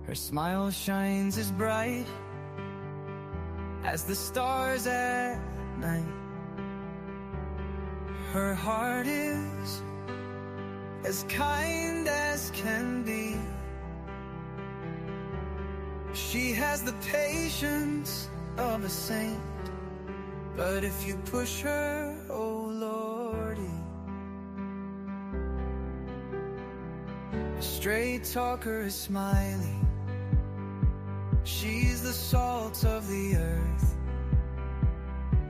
Her smile shines as bright as the stars at night. Her heart is as kind as can be. She has the patience of a saint, but if you push her, oh Lordy. A straight talker is Smiley. She's the salt of the earth.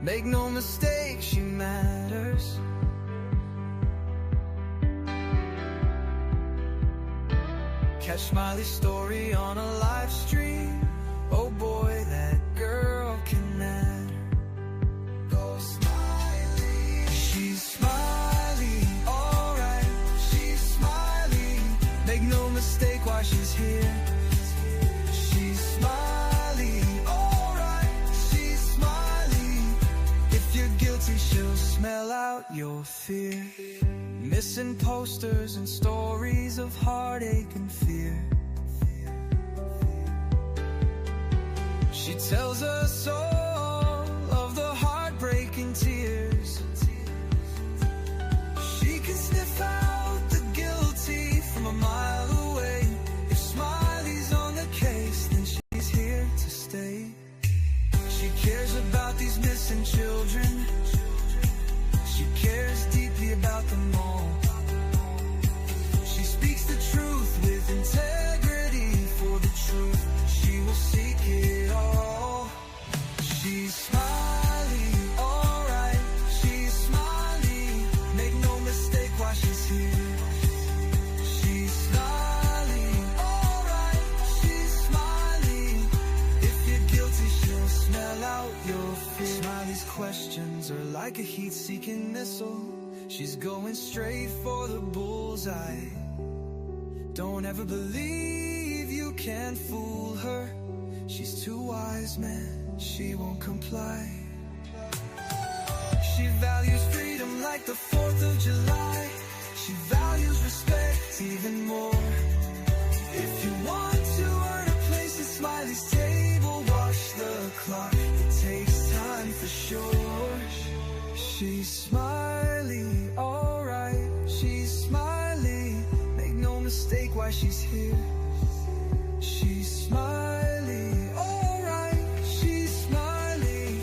Make no mistake, she matters. Catch Smiley's story on a live stream. Oh boy, that girl can matter. Go Smiley. She's Smiley, alright. She's Smiley. Make no mistake why she's here. She's Smiley, alright. She's Smiley. If you're guilty, she'll smell out your fear. Missing posters and stories of heartache and fear. She tells us all of the heartbreaking tears. She can sniff out the guilty from a mile away. If Smiley's on the case, then she's here to stay. She cares about these missing children. She cares deeply about them all. She speaks the truth with integrity. For the truth, she will seek it all. She's Smiley, alright. She's Smiley. Make no mistake why she's here. She's Smiley, alright. She's Smiley. If you're guilty, she'll smell out your fear. Smiley's questions are like a heat-seeking missile. She's going straight for the bullseye. Don't ever believe you can fool her. She's too wise, man, she won't comply. She values freedom like the 4th of July. She values respect even more. If you want to earn a place at Smiley's table, watch the clock, it takes time for sure. She's Smiley, alright. She's Smiley. Make no mistake why she's here. She's Smiley, alright. She's Smiley.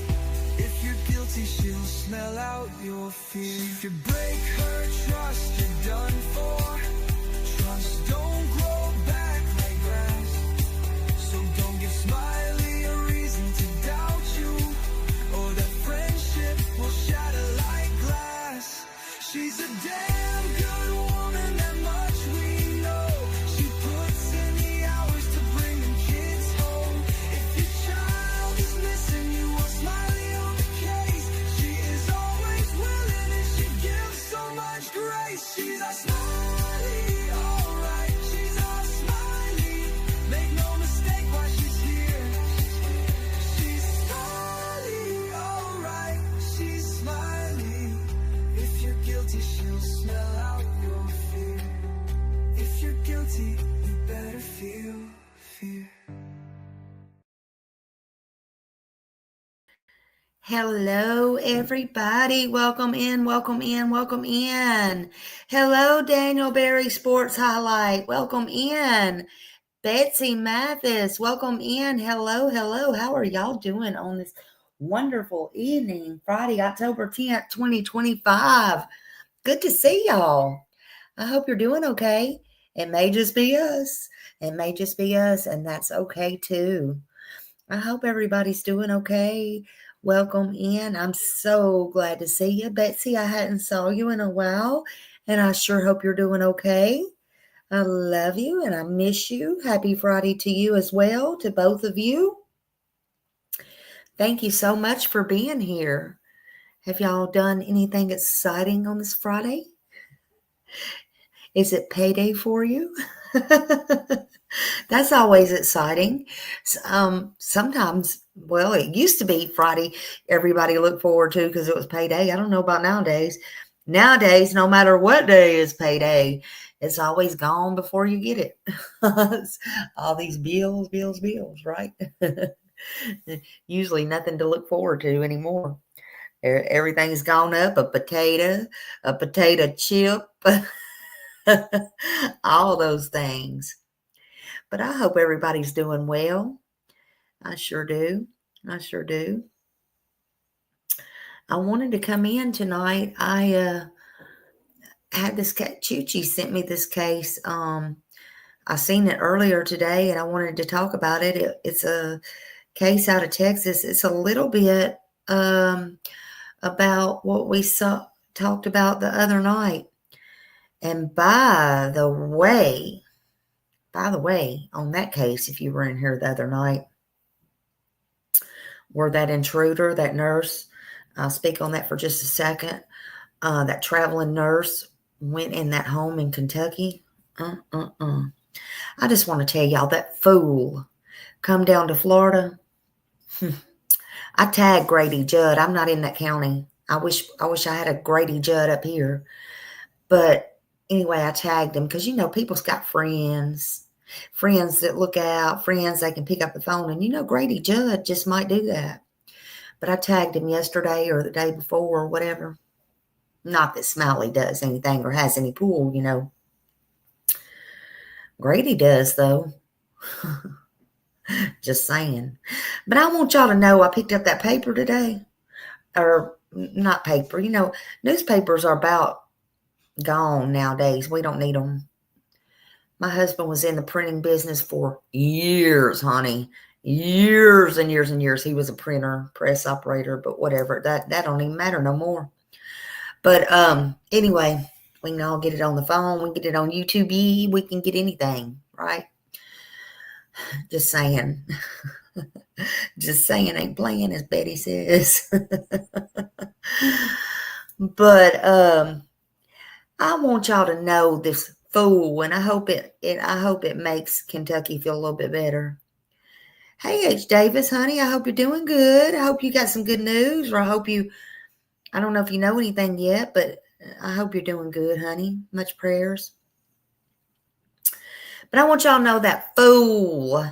If you're guilty, she'll smell out your fear. If you break her trust, you're done for. Trust don't grow back like grass. So don't give Smiley a reason to doubt you, or that friendship will shatter like glass. She's a damn good woman, that much we know. She puts in the hours to bring them kids home. If your child is missing, you want Smiley on the case. She is always willing and she gives so much grace. She's a Smiley, alright. She's a Smiley. Make no mistake why she's here. She's Smiley, alright. She's Smiley. If you're guilty, she'll smell out your fear. If you're guilty, you better feel fear. Hello, everybody. Welcome in, welcome in, welcome in. Hello, Daniel Berry Sports Highlight. Welcome in. Betsy Mathis, welcome in. Hello, hello. How are y'all doing on this wonderful evening, Friday, October 10th, 2025? Good to see y'all. I hope you're doing okay. It may just be us. It may just be us, and that's okay too. I hope everybody's doing okay. Welcome in. I'm so glad to see you. Betsy, I hadn't saw you in a while, and I sure hope you're doing okay. I love you, and I miss you. Happy Friday to you as well, to both of you. Thank you so much for being here. Have y'all done anything exciting on this Friday? Is it payday for you? That's always exciting. Sometimes, well, it used to be Friday everybody looked forward to because it was payday. I don't know about nowadays. Nowadays, no matter what day is payday, it's always gone before you get it. All these bills, right? Usually nothing to look forward to anymore. Everything's gone up, a potato chip, all those things. But I hope everybody's doing well. I sure do. I sure do. I wanted to come in tonight. I had this cat. Choochie sent me this case. I seen it earlier today, and I wanted to talk about it. It's a case out of Texas. It's a little bit about what we talked about the other night. And by the way, on that case, if you were in here the other night, where that intruder, that nurse, I'll speak on that for just a second. That traveling nurse went in that home in Kentucky. I just want to tell y'all, that fool come down to Florida. I tagged Grady Judd. I'm not in that county. I wish I had a Grady Judd up here. But anyway, I tagged him because, people's got friends that look out, friends they can pick up the phone. And, Grady Judd just might do that. But I tagged him yesterday or the day before or whatever. Not that Smiley does anything or has any pull, Grady does, though. Just saying. But I want y'all to know I picked up that paper today. Or not paper. Newspapers are about gone nowadays. We don't need them. My husband was in the printing business for years, honey. Years and years and years. He was a printer, press operator, but whatever. That don't even matter no more. But anyway, we can all get it on the phone. We can get it on YouTube. We can get anything, right? Just saying. Just saying, ain't playing, as Betty says. But I want y'all to know this fool, and I hope it makes Kentucky feel a little bit better. Hey, H. Davis, honey, I hope you're doing good. I hope you got some good news, or I don't know if you know anything yet, but I hope you're doing good, honey. Much prayers. But I want y'all to know that fool,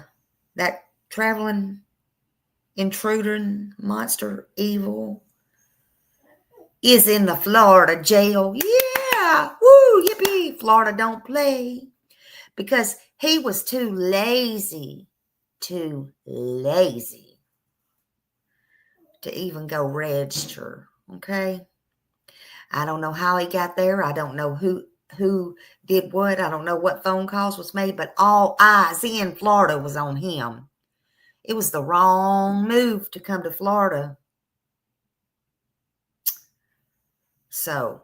that traveling intruder, monster, evil, is in the Florida jail. Yeah, woo, yippee, Florida don't play. Because he was too lazy to even go register, okay? I don't know how he got there. I don't know who did what. I don't know what phone calls was made, but all eyes in Florida was on him. It was the wrong move to come to Florida. So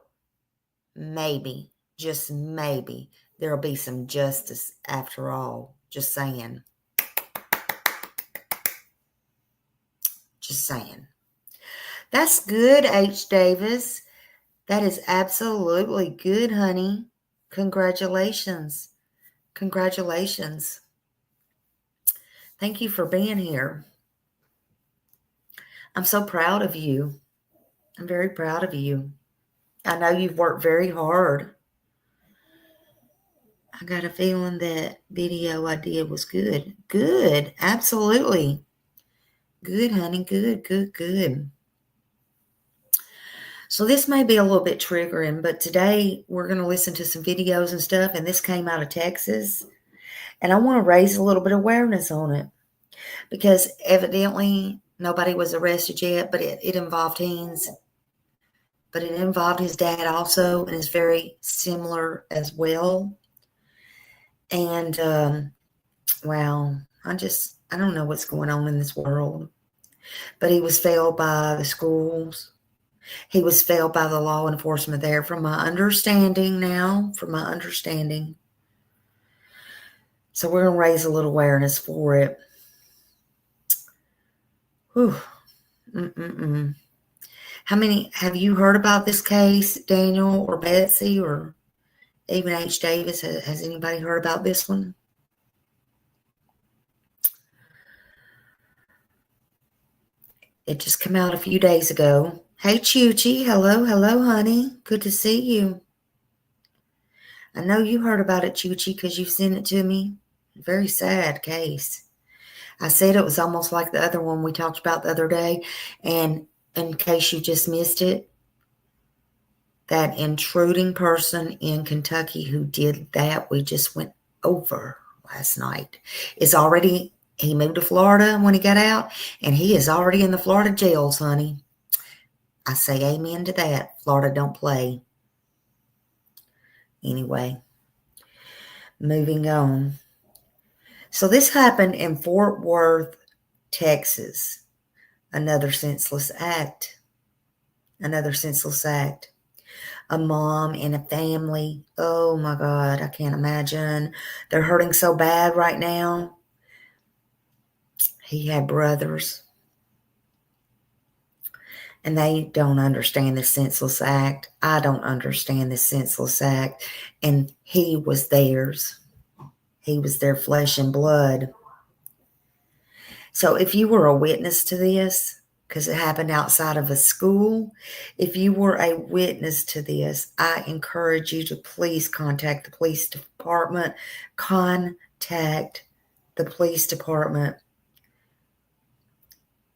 maybe, just maybe, there'll be some justice after all. Just saying. Just saying. That's good, H. Davis. That is absolutely good, honey. Congratulations. Congratulations. Thank you for being here. I'm so proud of you. I'm very proud of you. I know you've worked very hard. I got a feeling that video I did was good. Good. Absolutely. Good, honey. Good. So this may be a little bit triggering, but today we're going to listen to some videos and stuff, and this came out of Texas. And I want to raise a little bit of awareness on it because evidently nobody was arrested yet, but it involved teens. But it involved his dad also, and is very similar as well. And, wow, I don't know what's going on in this world. But he was failed by the schools. He was failed by the law enforcement there, from my understanding. So we're going to raise a little awareness for it. Whew. How many have you heard about this case, Daniel or Betsy or even H. Davis? Has anybody heard about this one? It just came out a few days ago. Hey, Chuchi. Hello, hello, honey. Good to see you. I know you heard about it, Chuchi, because you sent it to me. Very sad case. I said it was almost like the other one we talked about the other day. And in case you just missed it, that intruding person in Kentucky who did that, we just went over last night, he moved to Florida when he got out, and he is already in the Florida jails, honey. I say amen to that. Florida don't play. Anyway, moving on. So this happened in Fort Worth, Texas. Another senseless act. Another senseless act. A mom and a family. Oh my God, I can't imagine. They're hurting so bad right now. He had brothers, and they don't understand this senseless act. I don't understand this senseless act. And he was theirs. He was their flesh and blood. So if you were a witness to this, because it happened outside of a school, if you were a witness to this, I encourage you to please contact the police department. Contact the police department.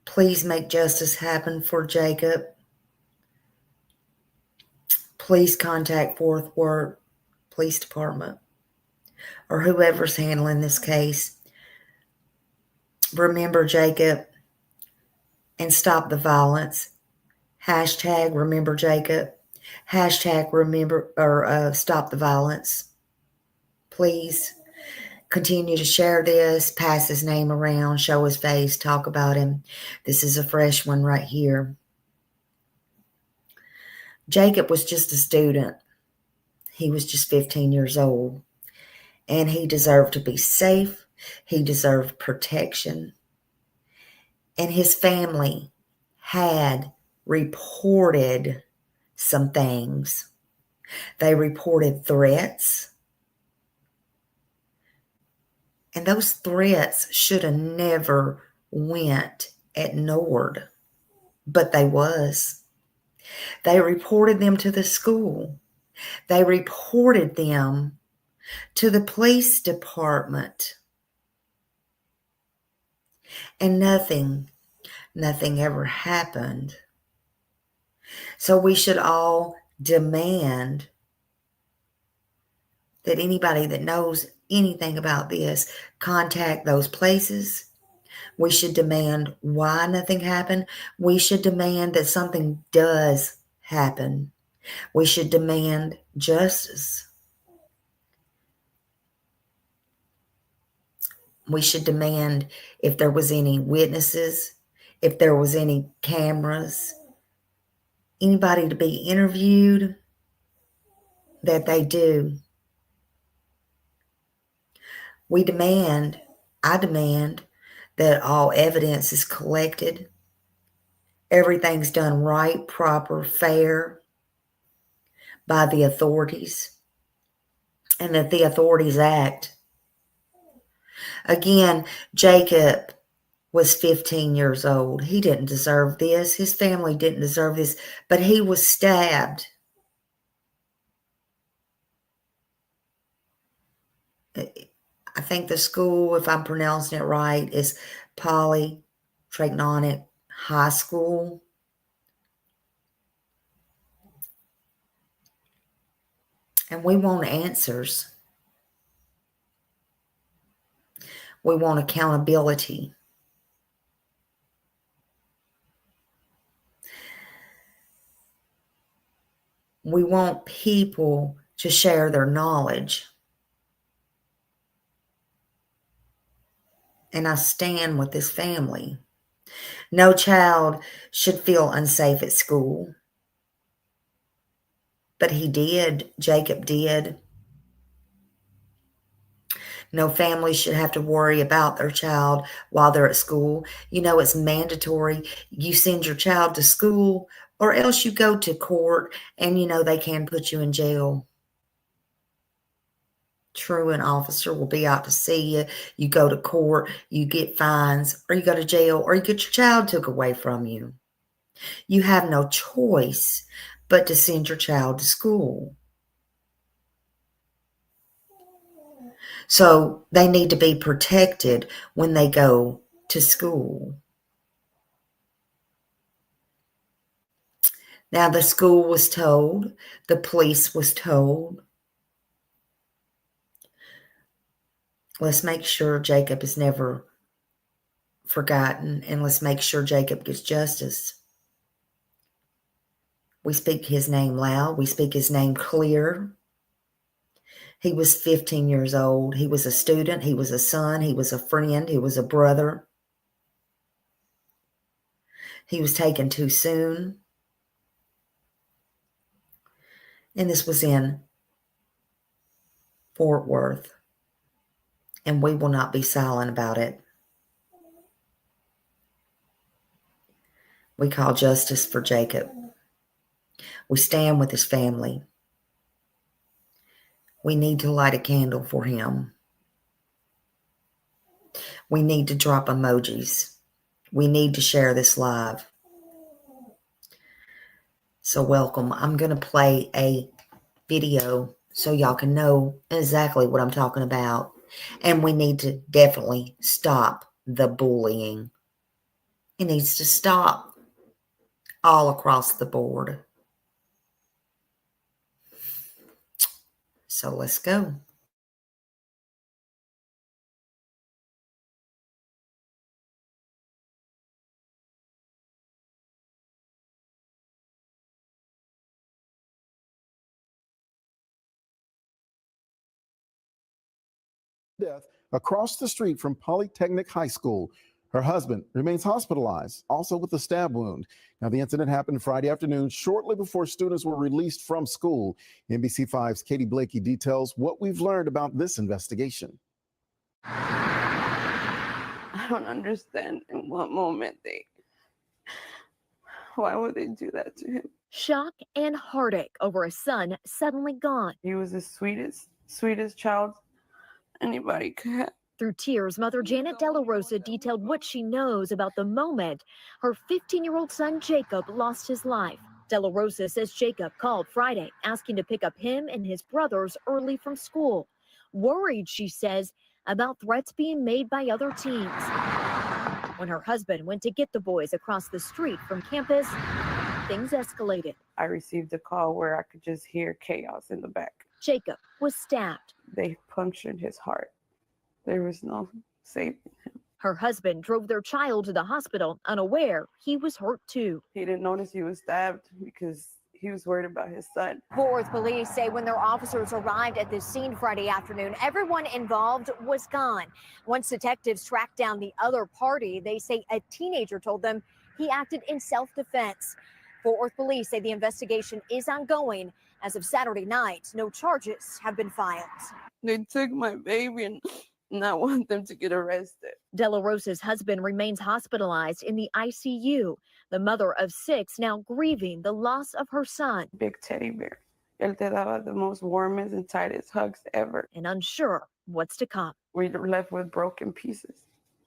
Please make justice happen for Jacob. Please contact Fort Worth Police Department or whoever's handling this case. Remember Jacob and stop the violence. Hashtag remember Jacob. Hashtag remember or stop the violence. Please continue to share this, pass his name around, show his face, talk about him. This is a fresh one right here. Jacob was just a student. He was just 15 years old, and he deserved to be safe. He deserved protection. And his family had reported some things. They reported threats. And those threats should have never went ignored, but they was. They reported them to the school. They reported them to the police department. And nothing ever happened. So we should all demand that anybody that knows anything about this contact those places. We should demand why nothing happened. We should demand that something does happen. We should demand justice. We should demand if there was any witnesses, if there was any cameras, anybody to be interviewed, that they do. I demand that all evidence is collected, everything's done right, proper, fair by the authorities, and that the authorities act. Again, Jacob was 15 years old. He didn't deserve this. His family didn't deserve this, but he was stabbed. I think the school, if I'm pronouncing it right, is Polytechnic High School. And we want answers. We want accountability. We want people to share their knowledge. And I stand with this family. No child should feel unsafe at school. But he did. Jacob did. No family should have to worry about their child while they're at school. You know, it's mandatory. You send your child to school or else you go to court and, you know, they can put you in jail. Truant officer will be out to see you. You go to court, you get fines, or you go to jail, or you get your child took away from you. You have no choice but to send your child to school. So they need to be protected when they go to school. Now, the school was told, the police was told, let's make sure Jacob is never forgotten, and let's make sure Jacob gets justice. We speak his name loud. We speak his name clear. He was 15 years old. He was a student. He was a son. He was a friend. He was a brother. He was taken too soon. And this was in Fort Worth. And we will not be silent about it. We call justice for Jacob. We stand with his family. We need to light a candle for him. We need to drop emojis. We need to share this live. So welcome. I'm going to play a video so y'all can know exactly what I'm talking about. And we need to definitely stop the bullying. It needs to stop all across the board. So let's go. Death across the street from Polytechnic High School. Her husband remains hospitalized, also with a stab wound. Now, the incident happened Friday afternoon, shortly before students were released from school. NBC5's Katie Blakey details what we've learned about this investigation. I don't understand in what moment why would they do that to him? Shock and heartache over a son suddenly gone. He was the sweetest child anybody could have. Through tears, mother Janet Della Rosa detailed what she knows about the moment her 15-year-old son Jacob lost his life. Della Rosa says Jacob called Friday asking to pick up him and his brothers early from school. Worried, she says, about threats being made by other teens. When her husband went to get the boys across the street from campus, things escalated. I received a call where I could just hear chaos in the back. Jacob was stabbed. They punctured his heart. There was no saving him. Her husband drove their child to the hospital, unaware he was hurt too. He didn't notice he was stabbed because he was worried about his son. Fort Worth police say when their officers arrived at the scene Friday afternoon, everyone involved was gone. Once detectives tracked down the other party, they say a teenager told them he acted in self-defense. Fort Worth police say the investigation is ongoing. As of Saturday night, no charges have been filed. They took my baby and I want them to get arrested. Della Rosa's husband remains hospitalized in the ICU. The mother of 6 now grieving the loss of her son. Big teddy bear. Él te daba the most warmest and tightest hugs ever. And unsure what's to come. We're left with broken pieces,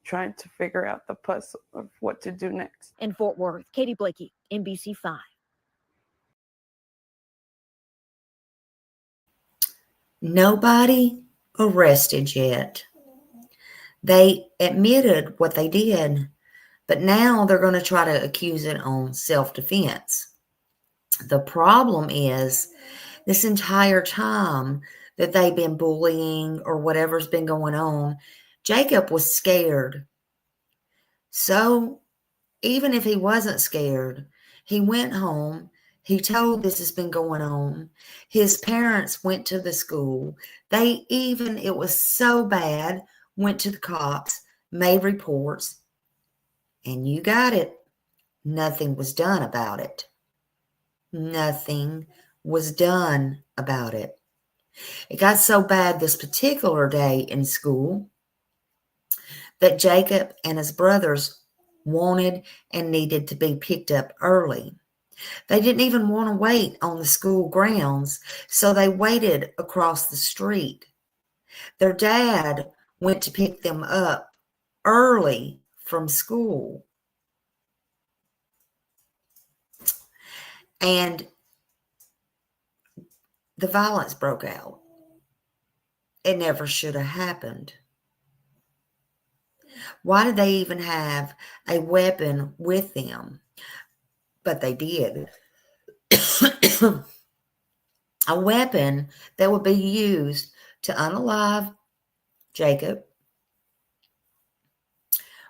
trying to figure out the puzzle of what to do next. In Fort Worth, Katie Blakey, NBC5. Nobody arrested yet. They admitted what they did, but now they're going to try to accuse it on self-defense. The problem is this entire time that they've been bullying or whatever's been going on, Jacob was scared. So even if he wasn't scared, he went home. He told this has been going on. His parents went to the school. They even, it was so bad, went to the cops, made reports, and you got it. Nothing was done about it. Nothing was done about it. It got so bad this particular day in school that Jacob and his brothers wanted and needed to be picked up early. They didn't even want to wait on the school grounds, so they waited across the street. Their dad went to pick them up early from school. And the violence broke out. It never should have happened. Why did they even have a weapon with them? But they did. A weapon that would be used to unalive Jacob.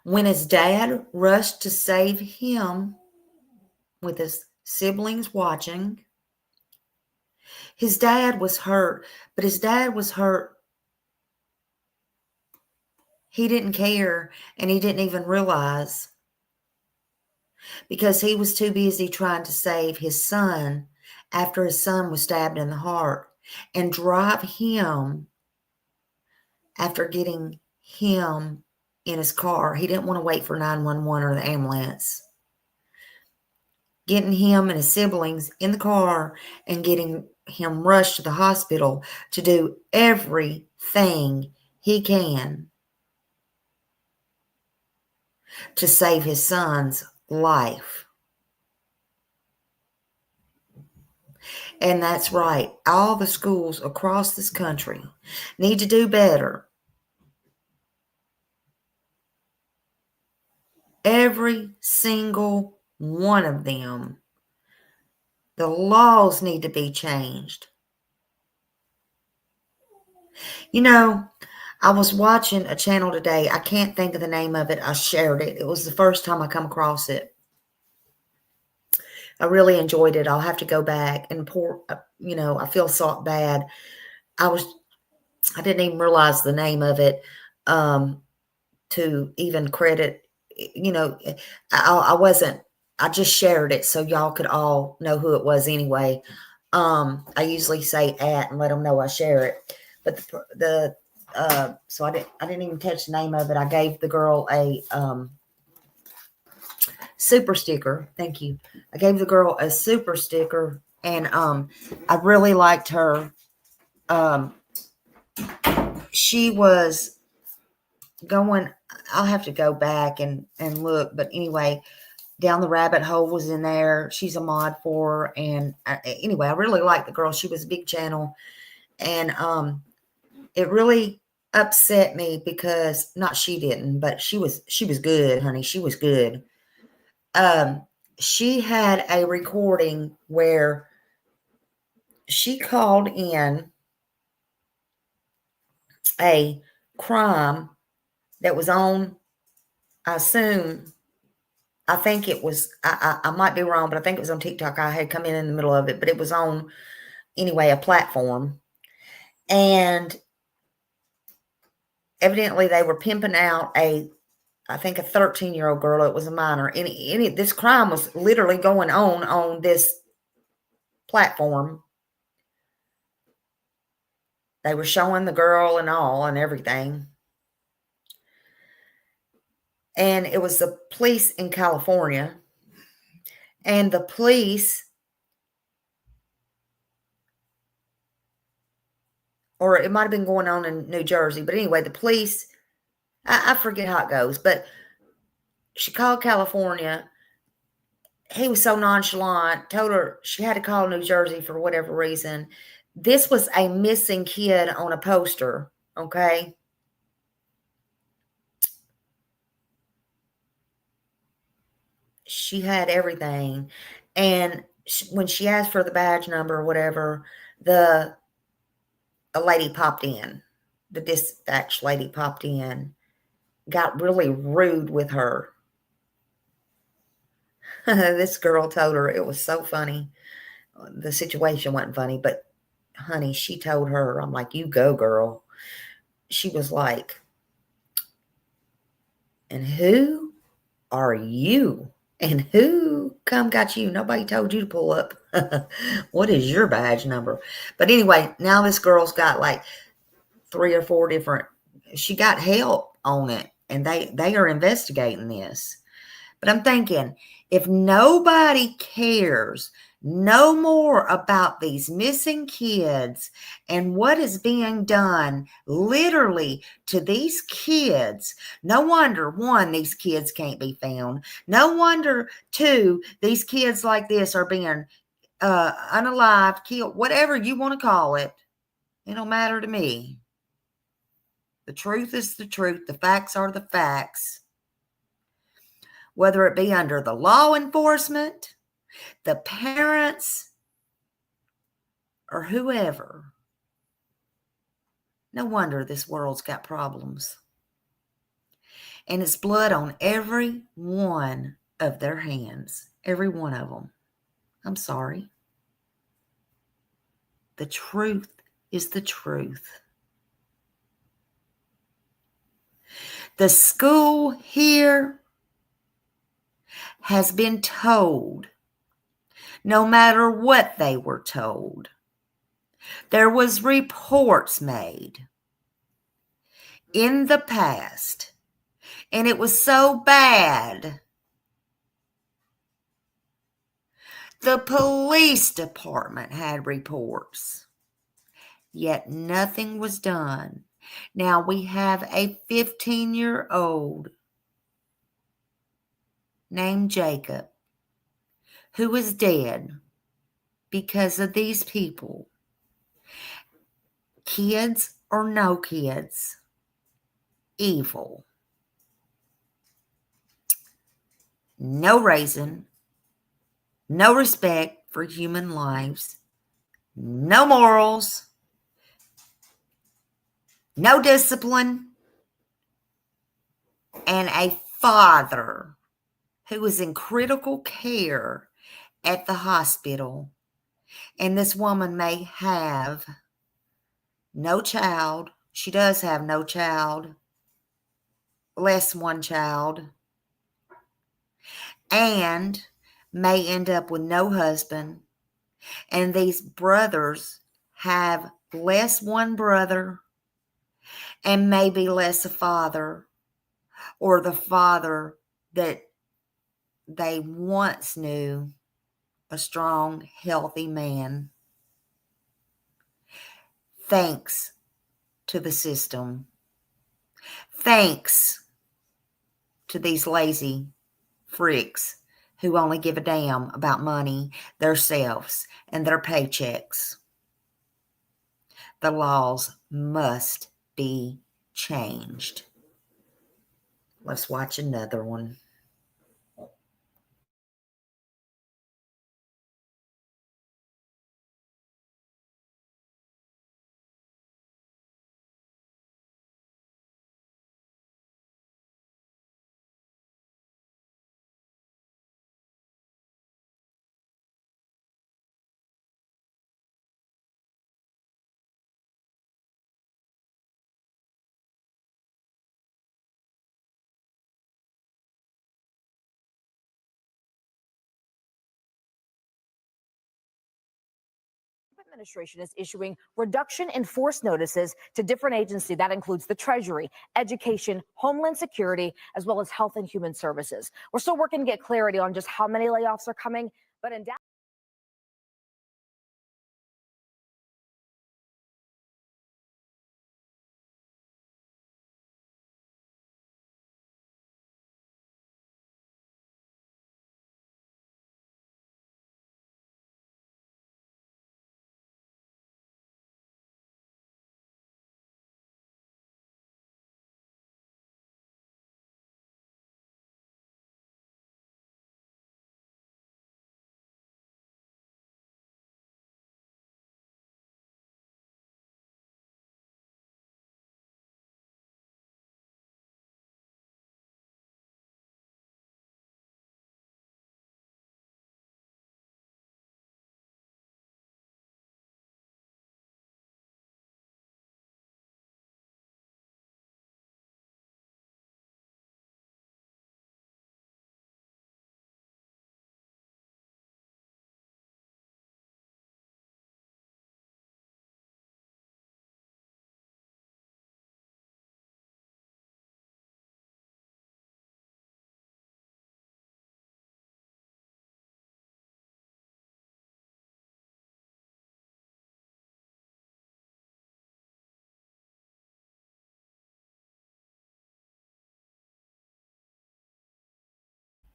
When his dad rushed to save him with his siblings watching, his dad was hurt, but his dad was hurt. He didn't care, and he didn't even realize, because he was too busy trying to save his son after his son was stabbed in the heart and drive him after getting him in his car. He didn't want to wait for 911 or the ambulance. Getting him and his siblings in the car and getting him rushed to the hospital to do everything he can to save his son's life. And that's right. All the schools across this country need to do better. Every single one of them. The laws need to be changed. You know, I was watching a channel today. I can't think of the name of it. I shared it. It was the first time I come across it. I really enjoyed it. I'll have to go back and I feel so bad. I didn't even realize the name of it to even credit. I just shared it so y'all could all know who it was anyway. I usually say @ and let them know I share it. But so I didn't even catch the name of it. I gave the girl a super sticker. Thank you. I gave the girl a super sticker, and I really liked her. She was going, I'll have to go back and look, but anyway, Down the Rabbit Hole was in there. She's a mod for her, and anyway, I really liked the girl. She was a big channel, and it really upset me because she didn't, but she was good, honey. She was good. She had a recording where she called in a crime that was on, I think it was, I might be wrong, but I think it was on TikTok. I had come in the middle of it, but it was on, anyway, a platform. And evidently they were pimping out I think a 13-year-old girl. It was a minor. This crime was literally going on this platform. They were showing the girl and all and everything. And it was the police in California. And the police, or it might have been going on in New Jersey, but anyway, the police, I forget how it goes, but she called California. He was so nonchalant, told her she had to call New Jersey for whatever reason. This was a missing kid on a poster, okay? She had everything. And when she asked for the badge number or whatever, a lady popped in. The dispatch lady popped in, got really rude with her. This girl told her, it was so funny. The situation wasn't funny, but honey, she told her, I'm like, you go, girl. She was like, and who are you? And who come got you? Nobody told you to pull up. What is your badge number? But anyway, now this girl's got like 3 or 4 different, she got help on it, and they are investigating this. But I'm thinking, if nobody cares no more about these missing kids and what is being done literally to these kids, no wonder, 1, these kids can't be found. No wonder, 2, these kids like this are being unalive, killed, whatever you want to call it. It don't matter to me. The truth is the truth. The facts are the facts. Whether it be under the law enforcement, the parents, or whoever. No wonder this world's got problems. And it's blood on every one of their hands. Every one of them. I'm sorry. The truth is the truth. The school here has been told, no matter what they were told, there was reports made in the past, and it was so bad. The police department had reports, yet nothing was done. Now we have a 15-year-old named Jacob who is dead because of these people. Kids or no kids, evil. No reason, no respect for human lives, no morals, no discipline, and a father who is in critical care at the hospital. And this woman may have no child. She does have no child, less one child, and may end up with no husband. And these brothers have less one brother and maybe less a father, or the father that they once knew, a strong, healthy man. Thanks to the system. Thanks to these lazy freaks who only give a damn about money, themselves, and their paychecks. The laws must be changed. Let's watch another one. Administration is issuing reduction in force notices to different agencies. That includes the Treasury, Education, Homeland Security, as well as Health and Human Services. We're still working to get clarity on just how many layoffs are coming, but in Dallas.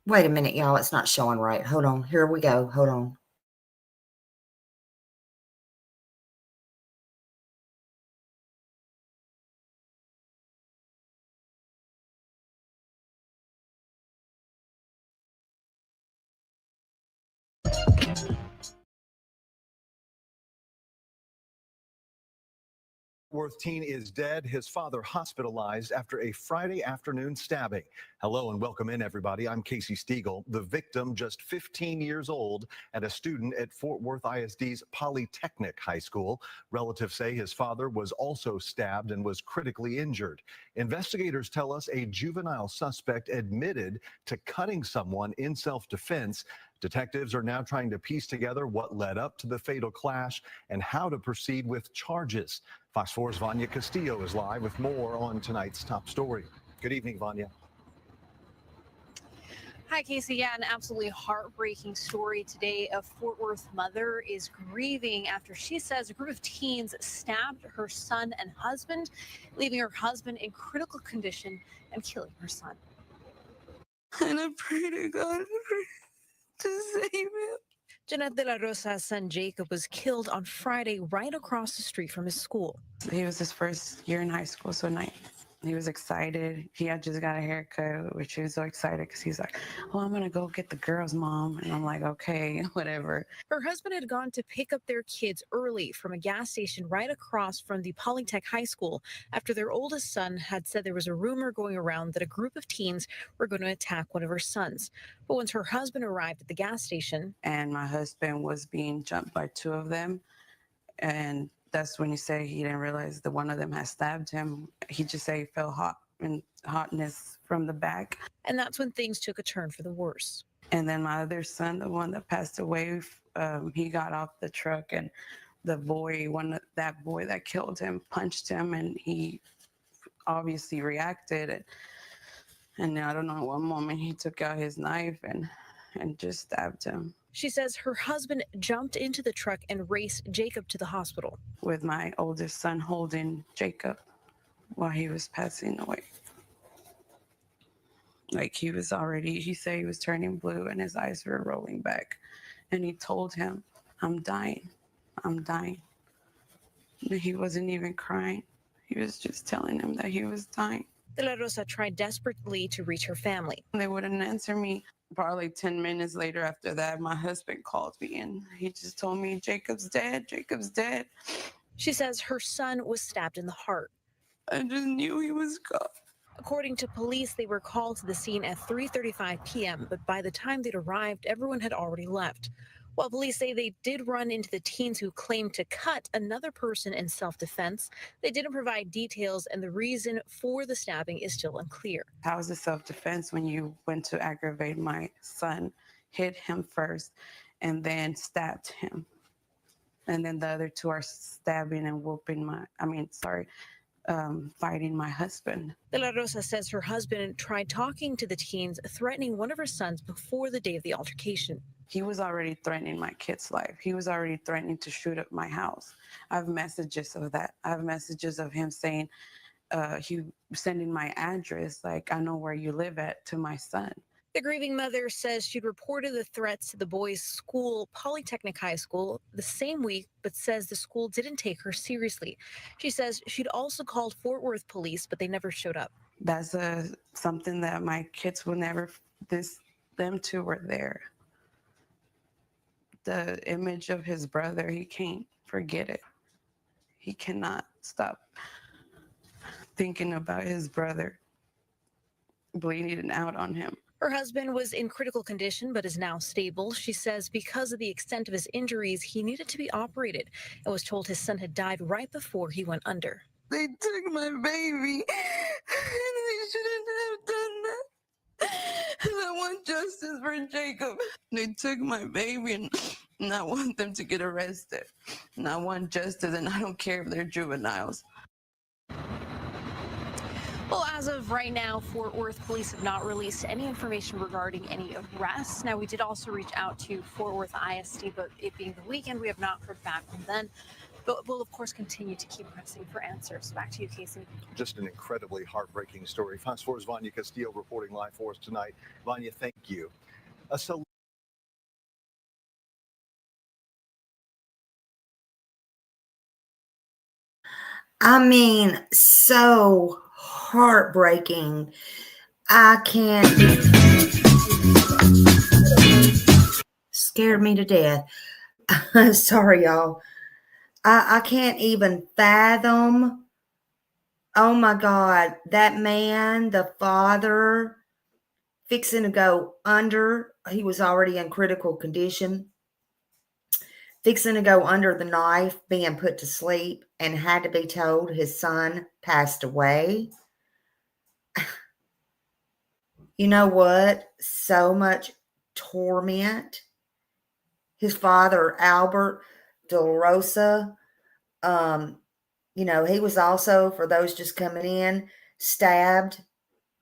Wait a minute, y'all. It's not showing right. Hold on. Here we go. Hold on. Worth teen is dead, his father hospitalized after a Friday afternoon stabbing. Hello and welcome in, everybody. I'm Casey Stiegel. The victim, just 15 years old and a student at Fort Worth ISD's Polytechnic High School. Relatives say his father was also stabbed and was critically injured. Investigators tell us a juvenile suspect admitted to cutting someone in self-defense. Detectives are now trying to piece together what led up to the fatal clash and how to proceed with charges. Fox 4's Vanya Castillo is live with more on tonight's top story. Good evening, Vanya. Hi, Casey. Yeah, an absolutely heartbreaking story today. A Fort Worth mother is grieving after she says a group of teens stabbed her son and husband, leaving her husband in critical condition and killing her son. And I pray to God to save him. Jeanette De La Rosa's son Jacob was killed on Friday right across the street from his school. He was his first year in high school, so he was excited. He had just got a haircut, which he was so excited because he's like, "Oh, I'm gonna go get the girls, Mom." And I'm like, "Okay, whatever." Her husband had gone to pick up their kids early from a gas station right across from the Polytech High School after their oldest son had said there was a rumor going around that a group of teens were going to attack one of her sons. But once her husband arrived at the gas station, And my husband was being jumped by two of them, and that's when he said he didn't realize that one of them had stabbed him. He just said he felt hotness from the back. and that's when things took a turn for the worse. And then my other son, the one that passed away, he got off the truck, and that boy that killed him punched him, and he obviously reacted. And I don't know, at one moment he took out his knife and just stabbed him. She says her husband jumped into the truck and raced Jacob to the hospital. With my oldest son holding Jacob while he was passing away. Like he said he was turning blue and his eyes were rolling back. And he told him, "I'm dying, I'm dying." And he wasn't even crying. He was just telling him that he was dying. De La Rosa tried desperately to reach her family. They wouldn't answer me. Probably 10 minutes later after that, my husband called me and he just told me, "Jacob's dead, Jacob's dead." She says her son was stabbed in the heart. I just knew he was gone. According to police, they were called to the scene at 3:35 p.m., but by the time they'd arrived, everyone had already left. While police say they did run into the teens who claimed to cut another person in self-defense, they didn't provide details, and the reason for the stabbing is still unclear. How is it self-defense when you went to aggravate my son, hit him first, and then stabbed him? And then the other two are stabbing and fighting my husband. De La Rosa says her husband tried talking to the teens, threatening one of her sons before the day of the altercation. He was already threatening my kid's life. He was already threatening to shoot up my house. I have messages of that. I have messages of him saying, he sending my address, like, "I know where you live at," to my son. The grieving mother says she'd reported the threats to the boys' school, Polytechnic High School, the same week, but says the school didn't take her seriously. She says she'd also called Fort Worth police, but they never showed up. That's something that my kids will never, them two were there. The image of his brother, he can't forget it. He cannot stop thinking about his brother bleeding out on him. Her husband was in critical condition but is now stable. She says because of the extent of his injuries, he needed to be operated and was told his son had died right before he went under. They took my baby, and they shouldn't have done that. I want justice for Jacob. They took my baby, and I want them to get arrested. And I want justice, and I don't care if they're juveniles. Well, as of right now, Fort Worth police have not released any information regarding any arrests. Now, we did also reach out to Fort Worth ISD, but it being the weekend, we have not heard back from them. But we'll, of course, continue to keep pressing for answers. Back to you, Casey. Just an incredibly heartbreaking story. Fox 4's Vanya Castillo reporting live for us tonight. Vanya, thank you. I mean, so heartbreaking. I can't. Scared me to death. Sorry, y'all. I can't even fathom Oh my God, that man, the father, fixing to go under. He was already in critical condition. Fixing to go under the knife, being put to sleep, and had to be told his son passed away. You know what? So much torment. His father, Albert De La Rosa, he was also, for those just coming in, stabbed.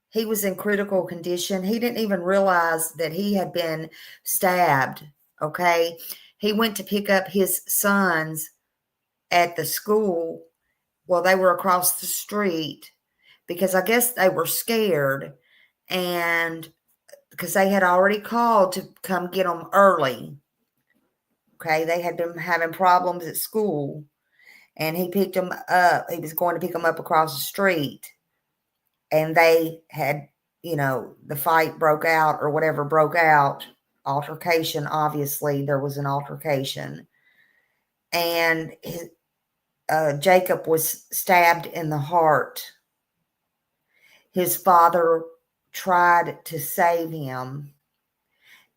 He was in critical condition. He didn't even realize that he had been stabbed, okay? He went to pick up his sons at the school. Well, they were across the street because I guess they were scared, and because they had already called to come get them early. Okay, they had been having problems at school, and he picked them up. He was going to pick them up across the street, and they had, the fight broke out or whatever broke out. Altercation, obviously, there was an altercation. And Jacob was stabbed in the heart. His father tried to save him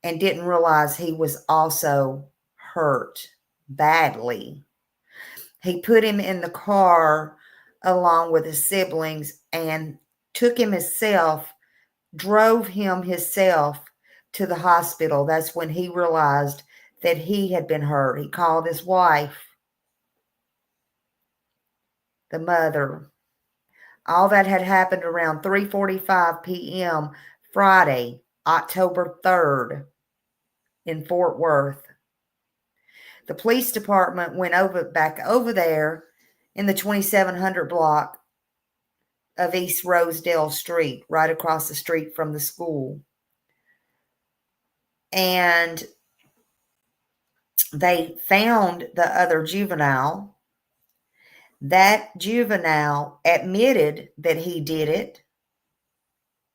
and didn't realize he was also hurt badly. He put him in the car along with his siblings and took him himself, drove him himself to the hospital. That's when he realized that he had been hurt. He called his wife, the mother. All that had happened around 3:45 p.m. Friday, October 3rd in Fort Worth. The police department went back over there in the 2700 block of East Rosedale Street, right across the street from the school. And they found the other juvenile. That juvenile admitted that he did it.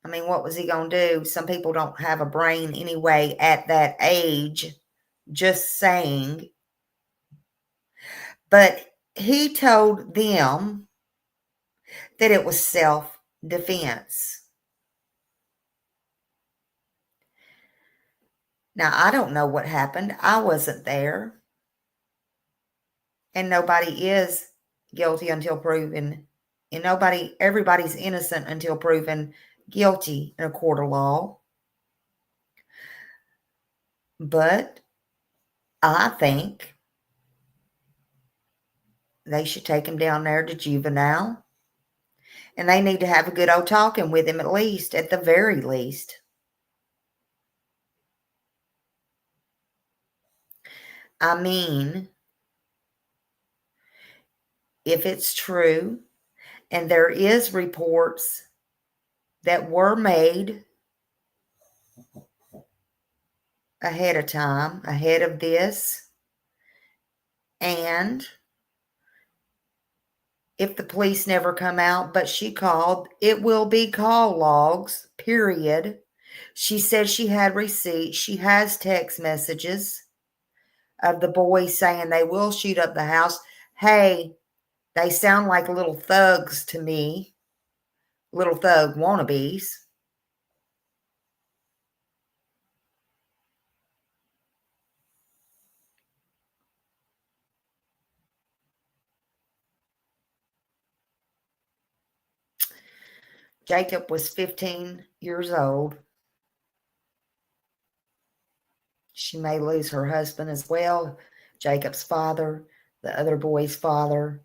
I mean, what was he going to do? Some people don't have a brain anyway at that age, just saying. But he told them that it was self-defense. Now, I don't know what happened. I wasn't there. And nobody is guilty until proven. And everybody's innocent until proven guilty in a court of law. But I think they should take him down there to juvenile. And they need to have a good old talking with him, at the very least. I mean, if it's true, and there is reports that were made ahead of time, ahead of this, and if the police never come out, but she called, it will be call logs, period. She said she had receipts. She has text messages of the boys saying they will shoot up the house. Hey, they sound like little thugs to me, little thug wannabes. Jacob was 15 years old. She may lose her husband as well, Jacob's father, the other boy's father.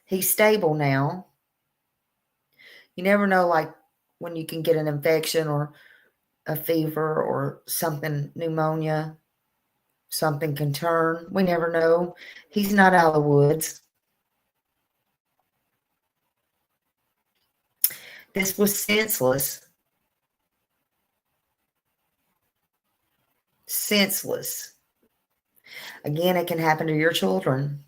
He's stable now. You never know, like, when you can get an infection or a fever or something, pneumonia, something can turn. We never know. He's not out of the woods. This was senseless. Senseless. Again, it can happen to your children.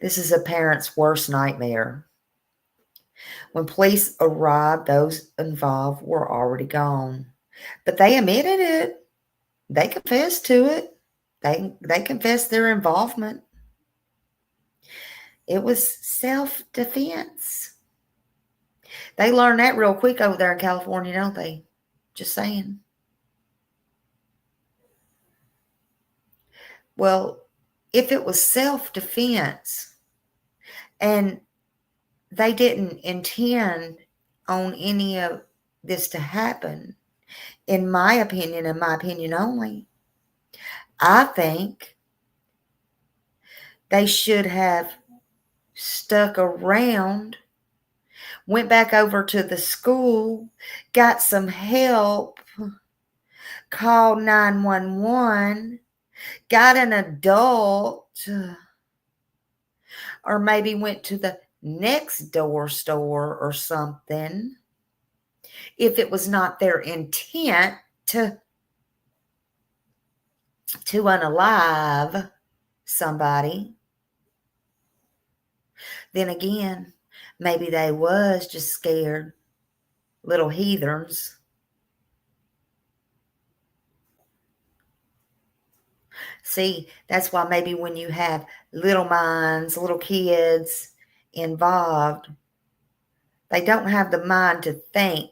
This is a parent's worst nightmare. When police arrived, those involved were already gone. But they admitted it. They confessed to it. They confessed their involvement. It was self-defense. They learn that real quick over there in California, don't they? Just saying. Well, if it was self-defense and they didn't intend on any of this to happen, in my opinion, and my opinion only, I think they should have stuck around, went back over to the school, got some help, called 911, got an adult, or maybe went to the next door store or something, if it was not their intent to unalive somebody. Then again, maybe they was just scared little heathens. See, that's why maybe when you have little minds, little kids involved, they don't have the mind to think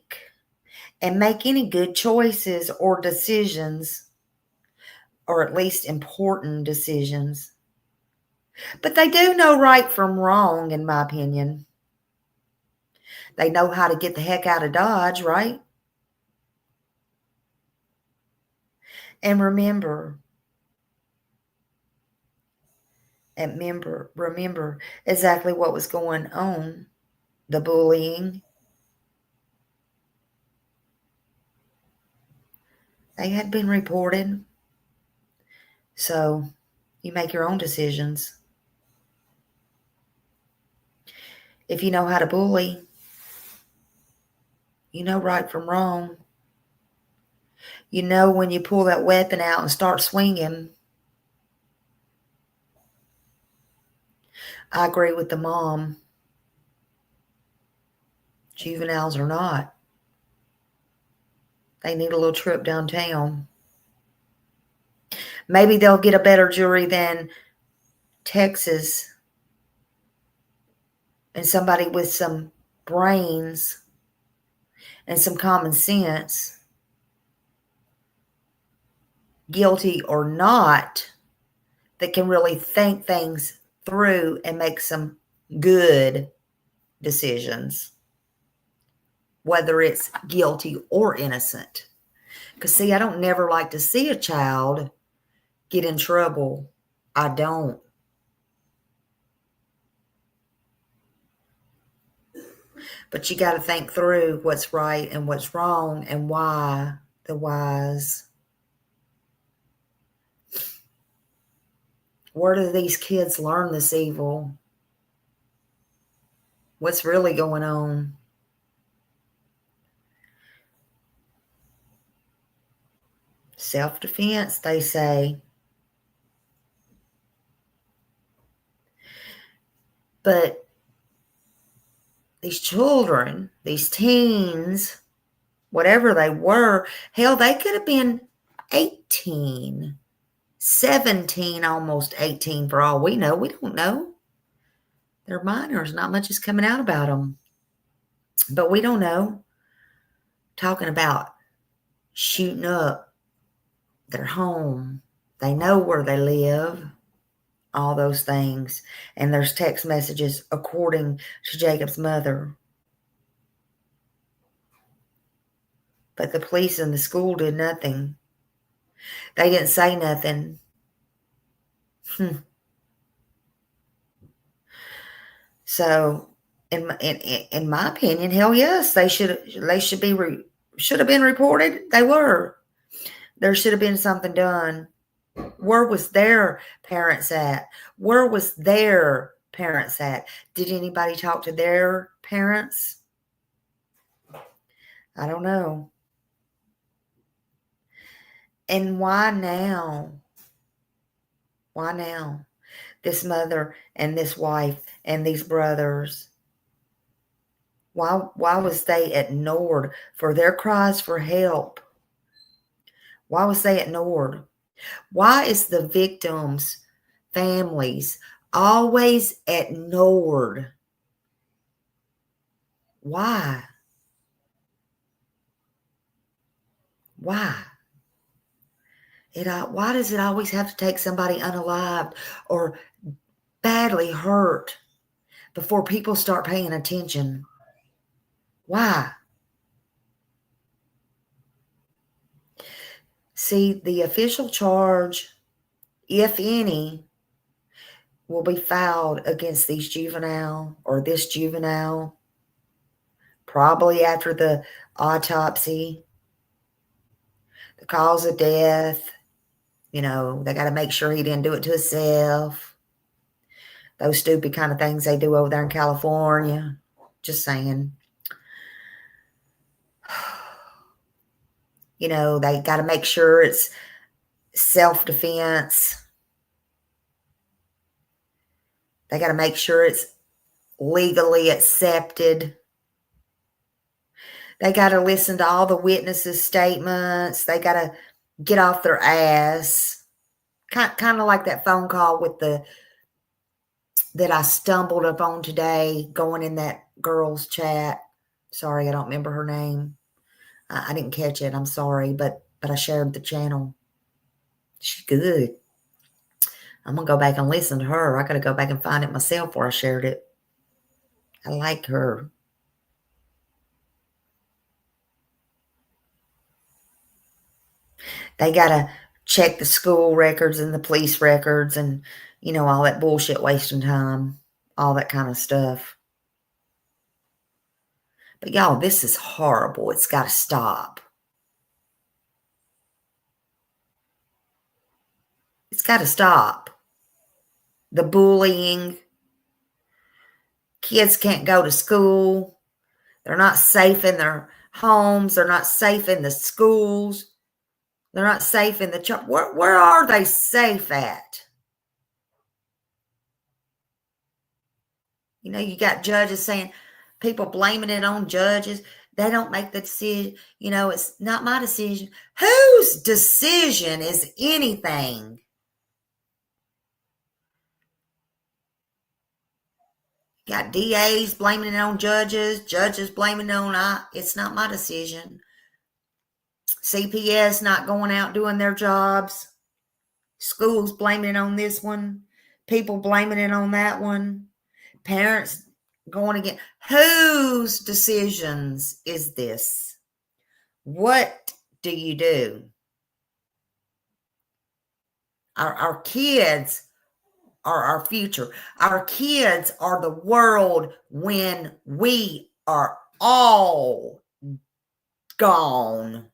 and make any good choices or decisions, or at least important decisions. But they do know right from wrong, in my opinion. They know how to get the heck out of Dodge, right? And remember exactly what was going on, the bullying. They had been reported. So you make your own decisions. If you know how to bully, you know right from wrong. You know when you pull that weapon out and start swinging. I agree with the mom. Juveniles or not, they need a little trip downtown. Maybe they'll get a better jury than Texas, and somebody with some brains and some common sense, guilty or not, that can really think things through and make some good decisions, whether it's guilty or innocent. Because, see, I don't never like to see a child get in trouble. I don't. But you got to think through what's right and what's wrong and why, the whys. Where do these kids learn this evil? What's really going on? Self-defense, they say. But these children, these teens, whatever they were, hell, they could have been 18, 17, almost 18 for all we know. We don't know. They're minors. Not much is coming out about them. But we don't know. Talking about shooting up their home. They know where they live. All those things. And there's text messages according to Jacob's mother. But the police and the school did nothing. They didn't say nothing. So, in my opinion, hell yes, they should have been reported. They were. There should have been something done. Where was their parents at? Where was their parents at? Did anybody talk to their parents? I don't know. And why now? Why now? This mother and this wife and these brothers. Why was they ignored for their cries for help? Why was they ignored? Why is the victims' families always ignored. Why? Why? Why does it always have to take somebody unalived or badly hurt before people start paying attention? Why? See, the official charge, if any, will be filed against these juvenile or this juvenile probably after the autopsy, the cause of death. You know, they got to make sure he didn't do it to himself. Those stupid kind of things they do over there in California. Just saying. You know, they got to make sure it's self-defense. They got to make sure it's legally accepted. They got to listen to all the witnesses' statements. They got to get off their ass. Kind of like that phone call with that I stumbled upon today going in that girl's chat. Sorry, I don't remember her name. I didn't catch it. I'm sorry, but I shared the channel. She's good. I'm going to go back and listen to her. I got to go back and find it myself where I shared it. I like her. They got to check the school records and the police records and, you know, all that bullshit, wasting time, all that kind of stuff. But y'all, this is horrible. It's got to stop. It's got to stop. The bullying. Kids can't go to school. They're not safe in their homes. They're not safe in the schools. They're not safe in the church. Where are they safe at? You know, you got judges saying, people blaming it on judges. They don't make the decision. You know, it's not my decision. Whose decision is anything? Got DAs blaming it on judges. Judges blaming it on, it's not my decision. CPS not going out doing their jobs. Schools blaming it on this one. People blaming it on that one. Parents going again. Whose decisions is this? What do you do? Our kids are our future. Our kids are the world when we are all gone.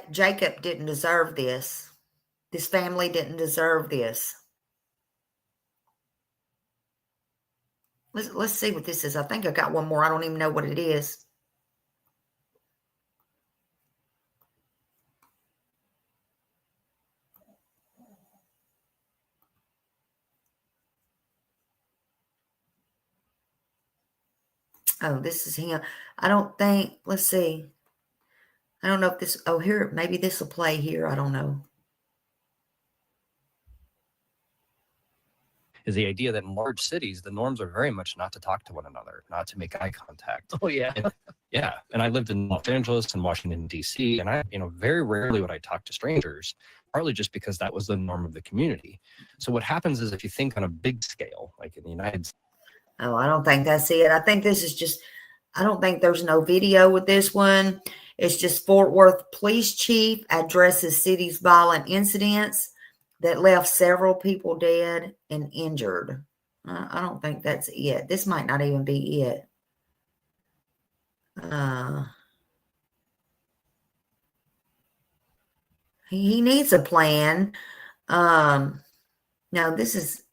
Jacob didn't deserve this. This family didn't deserve this. Let's see what this is. I think I got one more. I don't even know what it is. Oh, this is him. I don't think, let's see. I don't know if this, oh, here, maybe this will play here. I don't know. Is the idea that in large cities, the norms are very much not to talk to one another, not to make eye contact. Oh, yeah. Yeah. And I lived in Los Angeles and Washington, D.C., and very rarely would I talk to strangers, partly just because that was the norm of the community. So what happens is if you think on a big scale, like in the United States. Oh, I don't think that's it. I think this is just, I don't think there's no video with this one. It's just Fort Worth police chief addresses city's violent incidents that left several people dead and injured. I don't think that's it. This might not even be it. He needs a plan. Now this is,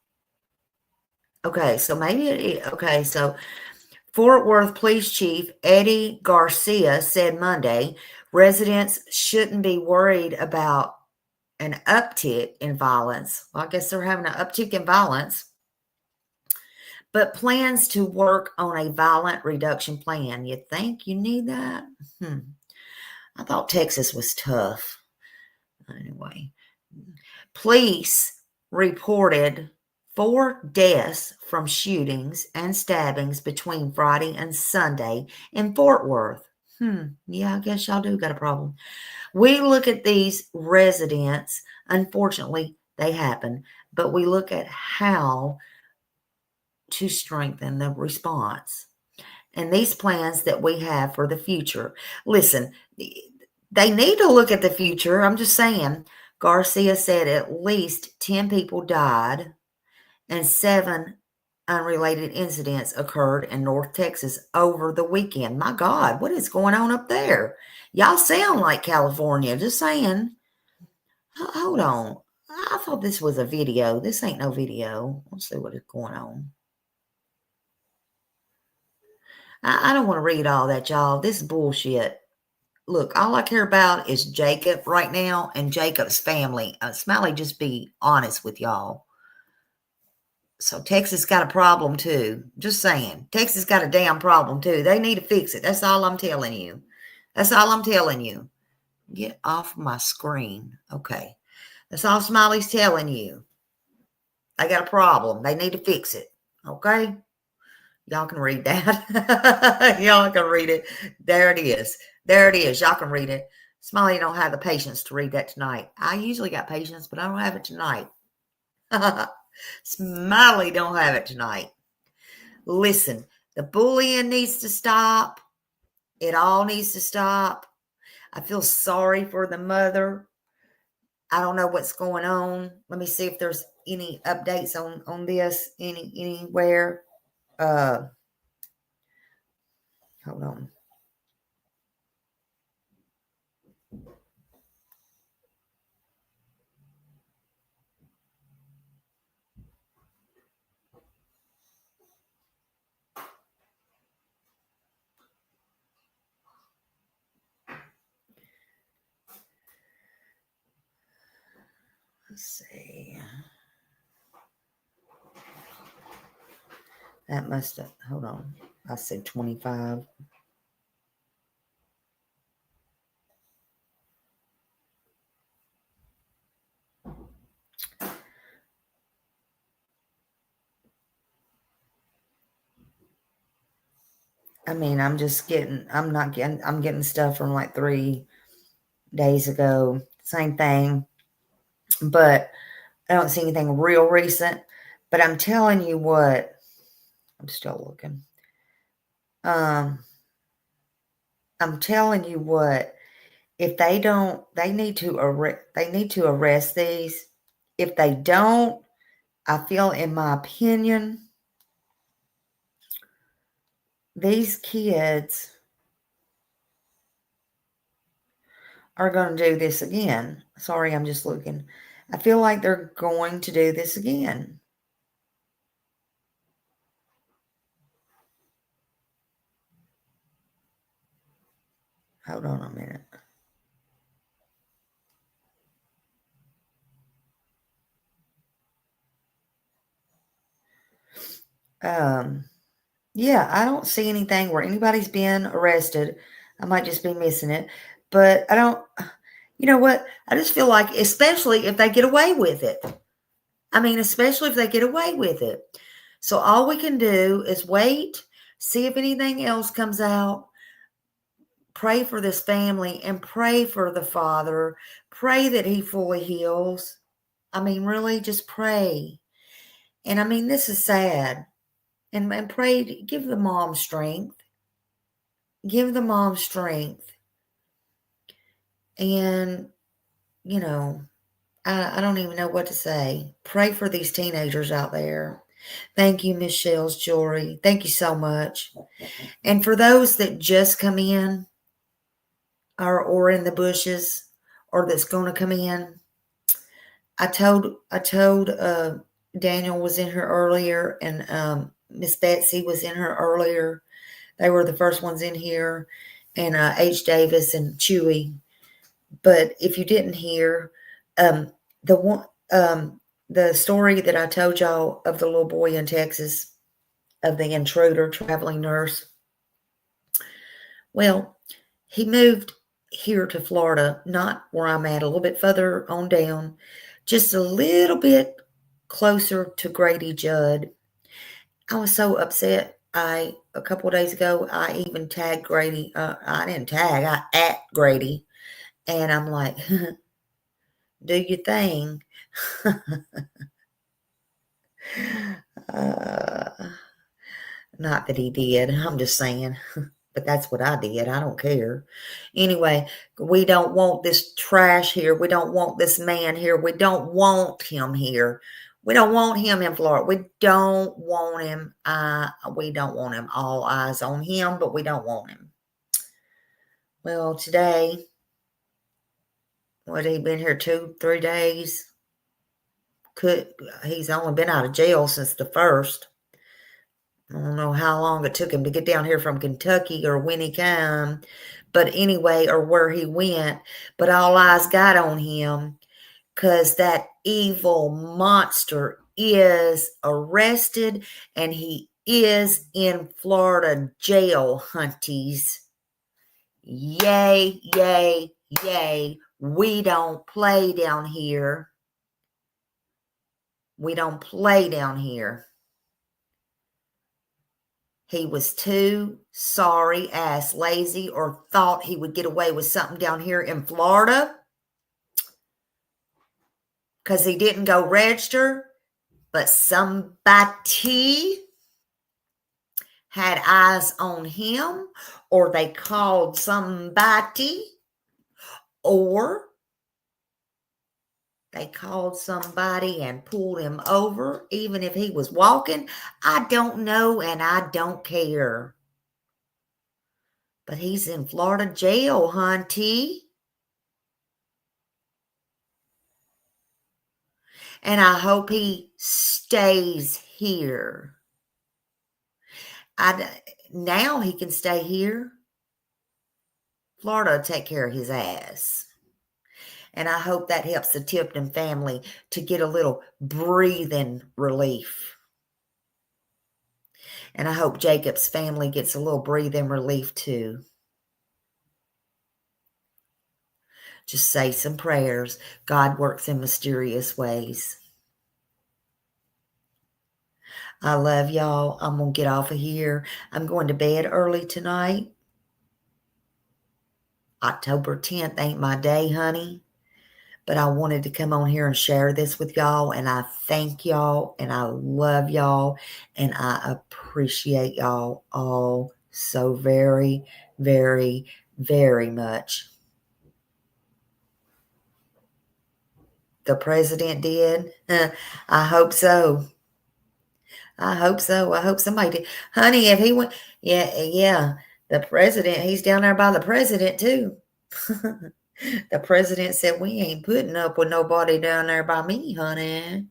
okay, so maybe it is, okay, so Fort Worth Police Chief Eddie Garcia said Monday, residents shouldn't be worried about an uptick in violence. Well, I guess they're having an uptick in violence, but plans to work on a violent reduction plan. You think you need that? I thought Texas was tough. Anyway, police reported 4 deaths from shootings and stabbings between Friday and Sunday in Fort Worth. Yeah, I guess y'all do got a problem. We look at these residents, unfortunately, they happen, but we look at how to strengthen the response and these plans that we have for the future. Listen, they need to look at the future. I'm just saying, Garcia said at least 10 people died and 7 unrelated incidents occurred in North Texas over the weekend. My God, what is going on up there? Y'all sound like California. Just saying. Hold on. I thought this was a video. This ain't no video. Let's see what is going on. I don't want to read all that, y'all. This is bullshit. Look, all I care about is Jacob right now and Jacob's family. Smiley, just be honest with y'all. So Texas got a problem too. Just saying. Texas got a damn problem too. They need to fix it. That's all I'm telling you. That's all I'm telling you. Get off my screen. Okay. That's all Smiley's telling you. They got a problem. They need to fix it. Okay? Y'all can read that. Y'all can read it. There it is. There it is. Y'all can read it. Smiley don't have the patience to read that tonight. I usually got patience, but I don't have it tonight. Smiley don't have it tonight. Listen, the bullying needs to stop. It all needs to stop. I feel sorry for the mother. I don't know what's going on. Let me see if there's any updates on this anywhere. Hold on. Let's see. That must have, hold on. I said 25. I mean, I'm getting stuff from like 3 days ago. Same thing. But I don't see anything real recent. But I'm telling you what, I'm still looking. I'm telling you what, if they don't, they need to arrest these. If they don't, I feel, in my opinion, these kids are going to do this again. Sorry, I'm just looking. I feel like they're going to do this again. Hold on a minute. Yeah, I don't see anything where anybody's been arrested. I might just be missing it. But I don't, you know what? I just feel like, especially if they get away with it. I mean, especially if they get away with it. So all we can do is wait, see if anything else comes out. Pray for this family and pray for the father. Pray that he fully heals. I mean, really, just pray. And I mean, this is sad. And pray, give the mom strength. Give the mom strength. And, you know, I don't even know what to say. Pray for these teenagers out there. Thank you, Miss Shell's Jewelry. Thank you so much. And for those that just come in, or in the bushes, or that's going to come in, I told Daniel was in here earlier, and Miss Betsy was in here earlier. They were the first ones in here, and H. Davis and Chewy. But if you didn't hear, the story that I told y'all of the little boy in Texas, of the intruder traveling nurse. Well, he moved here to Florida, not where I'm at, a little bit further on down, just a little bit closer to Grady Judd. I was so upset. A couple of days ago, I even tagged Grady. I didn't tag, I at Grady. And I'm like, do your thing. Not that he did. I'm just saying. But that's what I did. I don't care. Anyway, we don't want this trash here. We don't want this man here. We don't want him here. We don't want him in Florida. We don't want him. We don't want him. All eyes on him, but we don't want him. Well, today, what, he been here 2-3 days? He's only been out of jail since the 1st. I don't know how long it took him to get down here from Kentucky or when he came, but anyway, or where he went. But all eyes got on him because that evil monster is arrested and he is in Florida jail, hunties. Yay, yay, yay. We don't play down here. We don't play down here. He was too sorry ass lazy or thought he would get away with something down here in Florida because he didn't go register, but somebody had eyes on him, or they called somebody, or they called somebody and pulled him over, even if he was walking. I don't know, and I don't care. But he's in Florida jail, hunty. And I hope he stays here. Now he can stay here. Florida will take care of his ass. And I hope that helps the Tipton family to get a little breathing relief. And I hope Jacob's family gets a little breathing relief too. Just say some prayers. God works in mysterious ways. I love y'all. I'm going to get off of here. I'm going to bed early tonight. October 10th ain't my day, honey. But I wanted to come on here and share this with y'all. And I thank y'all. And I love y'all. And I appreciate y'all all so very, very, very much. The president did? I hope so. I hope so. I hope somebody did. Honey, if he went, yeah. The president, he's down there by the president too. The president said, we ain't putting up with nobody down there by me, honey.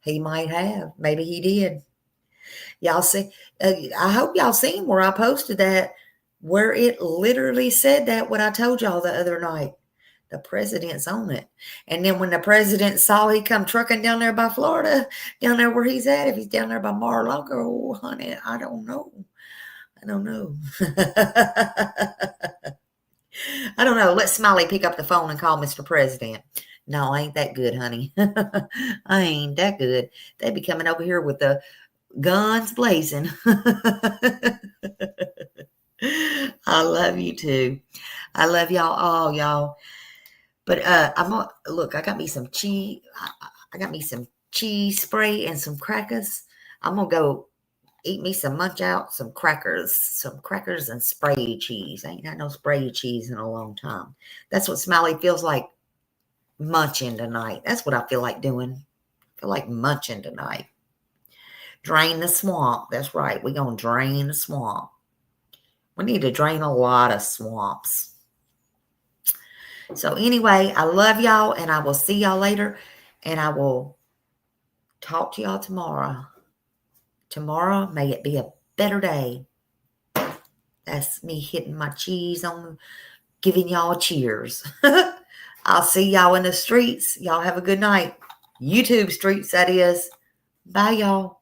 He might have. Maybe he did. Y'all see, I hope y'all seen where I posted that, where it literally said that what I told y'all the other night. The president's on it. And then when the president saw he come trucking down there by Florida, down there where he's at, if he's down there by Mar-a-Lago, oh, honey, I don't know. I don't know. I don't know. Let Smiley pick up the phone and call Mr. President. No, I ain't that good, honey. I ain't that good. They be coming over here with the guns blazing. I love you too. I love y'all all, y'all. But I'm gonna look. I got me some cheese. I got me some cheese spray and some crackers. I'm gonna go eat me some munch out, some crackers and sprayed cheese. I ain't had no sprayed cheese in a long time. That's what Smiley feels like munching tonight. That's what I feel like doing. I feel like munching tonight. Drain the swamp. That's right. We're going to drain the swamp. We need to drain a lot of swamps. So anyway, I love y'all, and I will see y'all later, and I will talk to y'all tomorrow. Tomorrow, may it be a better day. That's me hitting my cheese on, giving y'all cheers. I'll see y'all in the streets. Y'all have a good night. YouTube streets, that is. Bye, y'all.